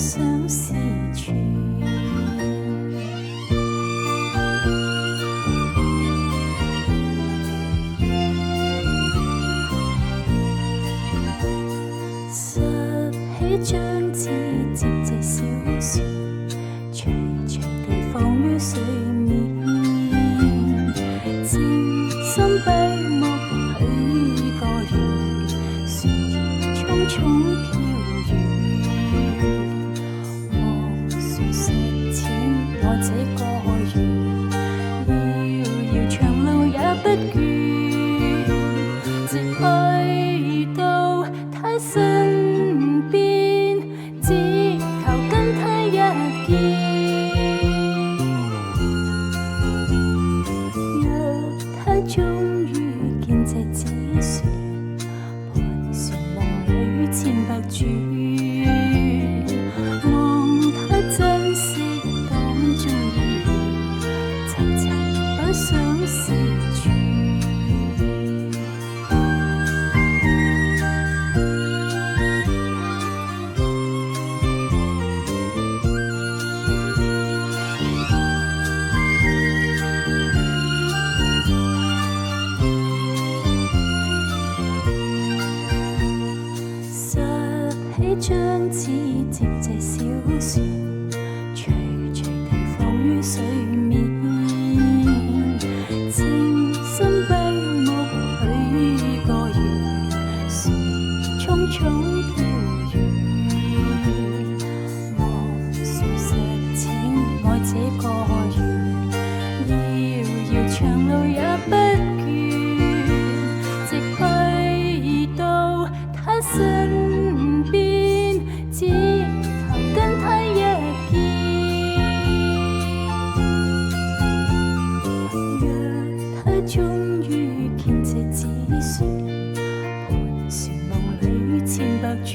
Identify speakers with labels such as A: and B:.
A: 想是全。拾起張紙，接這小船，隨隨地放於水面。靜心閉目許個願，船兒匆匆飄遠。和船實踐我這個願，遙遙長路也不倦，直去到他身邊，只求跟他一見。若他終於見這紙船，盤旋夢裏千百轉，望他珍惜當中意義，齊齊把相思傳。拾起張紙，接這小船，隨隨地放於水面。靜心閉目許個願，船兒匆匆飄遠。和船實踐我這個願，遙遙長路也不倦，直去到他身邊，只求跟他一見。若他終於見這紙船，盤旋夢裏千百轉。